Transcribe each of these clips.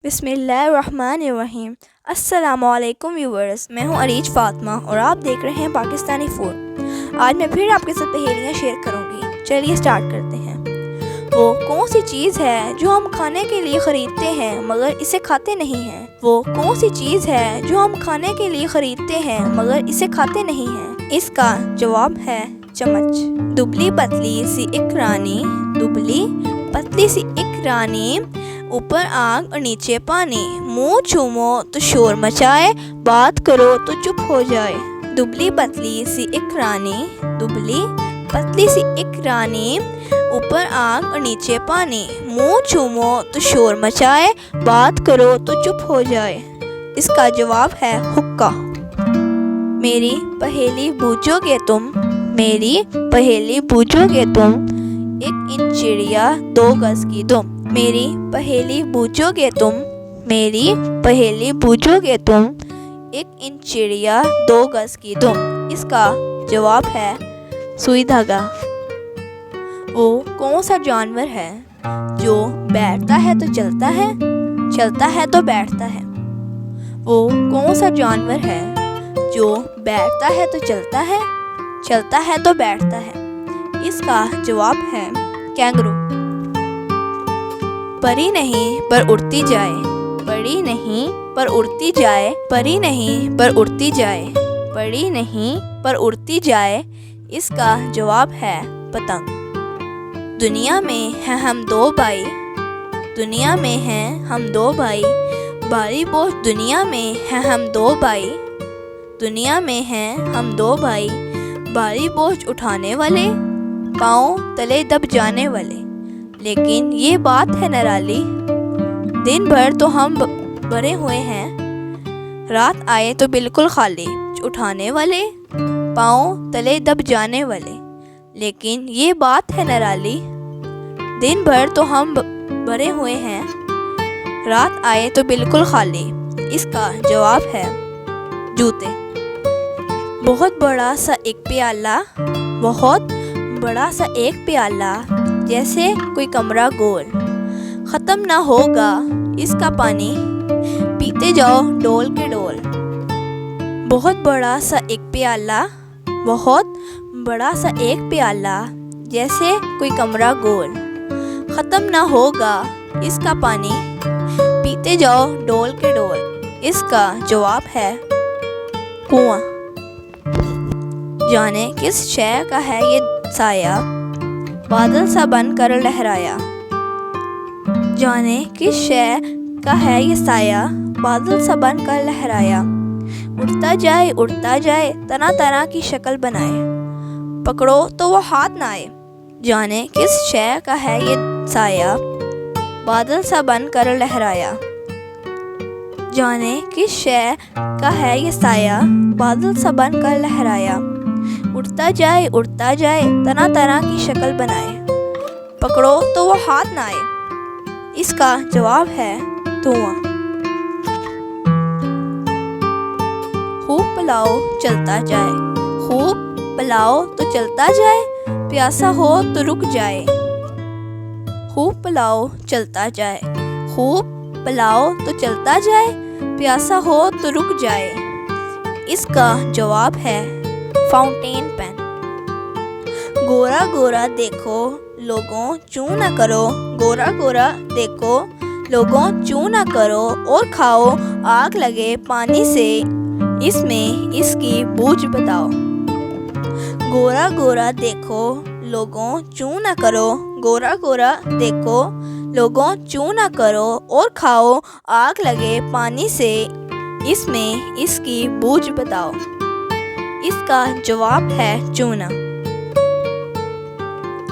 बिस्मिल्लाहिर्रहमानिर्रहीम। अस्सलामुअलैकुम व्यूवर्स, मैं हूं अरीज फातिमा और आप देख रहे हैं पाकिस्तानी फूड। आज मैं फिर आपके साथ पहेलियां शेयर करूंगी। चलिए स्टार्ट करते हैं। वो कौन सी चीज़ है जो हम खाने के लिए ख़रीदते हैं मगर इसे खाते नहीं हैं? वो कौन सी चीज़ है जो हम खाने के लिए ख़रीदते हैं मगर इसे खाते नहीं हैं? इसका जवाब है चम्मच। दुबली पतली सी एक रानी, दुबली पतली सी एक रानी, ऊपर आग और नीचे पानी, मुंह चूमो तो शोर मचाए, बात करो तो चुप हो जाए। दुबली पतली सी एक रानी, दुबली पतली सी एक रानी, ऊपर आग और नीचे पानी, मुंह चूमो तो शोर मचाए, बात करो तो चुप हो जाए। इसका जवाब है हुक्का। मेरी पहेली बूझोगे तुम, मेरी पहेली बूझोगे तुम, एक इंच चिड़िया दो गज की दुम। मेरी पहेली बूझोगे तुम, मेरी पहेली बूझोगे तुम, एक इंच चिड़िया दो गज की दुम। इसका जवाब है सुई धागा। वो कौन सा जानवर है जो बैठता है तो चलता है, चलता है तो बैठता है? वो कौन सा जानवर है जो बैठता है तो चलता है, चलता है तो बैठता है? इसका जवाब है कैंगरू। परी नहीं पर उड़ती जाए, परी नहीं पर उड़ती जाए, परी नहीं पर उड़ती जाए, परी नहीं पर उड़ती जाए। इसका जवाब है पतंग। दुनिया में है हम दो भाई, दुनिया में हैं हम दो भाई, भारी बोझ दुनिया में है हम दो भाई, दुनिया में हैं हम दो भाई, भारी बोझ उठाने वाले, पाँव तले दब जाने वाले। लेकिन ये बात है निराली, दिन भर तो हम भरे हुए हैं, रात आए तो बिल्कुल खाली, उठाने वाले, पाँव तले दब जाने वाले। लेकिन ये बात है निराली, दिन भर तो हम भरे हुए हैं, रात आए तो बिल्कुल खाली। इसका जवाब है जूते। बहुत बड़ा सा एक प्याला, बहुत बड़ा सा एक प्याला, जैसे कोई कमरा गोल, ख़त्म ना होगा इसका पानी, पीते जाओ डोल के डोल। बहुत बड़ा सा एक प्याला, बहुत बड़ा सा एक प्याला, जैसे कोई कमरा गोल, ख़त्म ना होगा इसका पानी, पीते जाओ डोल के डोल। इसका जवाब है कुआं। जाने किस शय का है ये साया, बादल सा बनकर लहराया। जाने किस शय का है ये साया, बादल सा बनकर लहराया। उड़ता जाए तरह तरह की शक्ल बनाए, पकड़ो तो वो हाथ ना आए। जाने किस शय का है ये साया, बादल सा बनकर लहराया। जाने किस शय का है ये साया, बादल सा बनकर लहराया। उड़ता जाए तरह तरह की शक्ल बनाए, पकड़ो तो वो हाथ ना आए। इसका जवाब है धुआं। खूब पिलाओ चलता जाए, खूब पिलाओ तो चलता जाए, प्यासा हो तो रुक जाए। खूब पिलाओ चलता जाए, खूब पिलाओ तो चलता जाए, प्यासा हो तो रुक जाए। इसका जवाब है फाउंटेन पेन। गोरा गोरा देखो लोगों चू न करो, गोरा गोरा देखो लोगों चू न करो, और खाओ आग लगे पानी से, इसमें इसकी बूझ बताओ। गोरा गोरा देखो लोगों चू न करो, गोरा गोरा देखो लोगों चू न करो, और खाओ आग लगे पानी से, इसमें इसकी बूझ बताओ। इसका जवाब है चूना।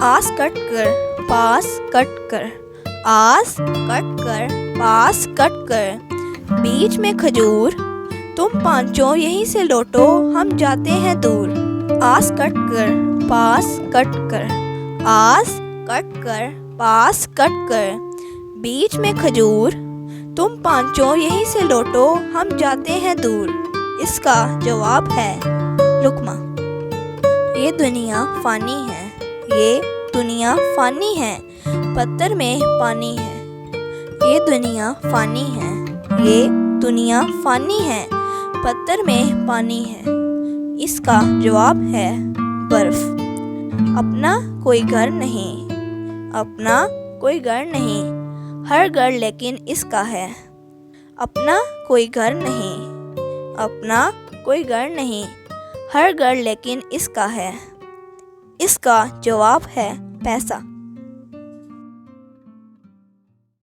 आस कट कर पास कट कर, आस कट कर पास कट कर, बीच में खजूर, तुम पांचों यहीं से लौटो हम जाते हैं दूर। आस कट कर पास कट कर, आस कट कर पास कट कर, बीच में खजूर, तुम पांचों यहीं से लौटो हम जाते हैं दूर। इसका जवाब है लुकमा। ये दुनिया फानी है, ये दुनिया फानी है, पत्थर में पानी है, ये दुनिया फानी है, ये दुनिया फानी है, पत्थर में पानी है। इसका जवाब है बर्फ। अपना कोई घर नहीं, अपना कोई घर नहीं, हर घर लेकिन इसका है। अपना कोई घर नहीं, अपना कोई घर नहीं, हर घर लेकिन इसका है। इसका जवाब है पैसा।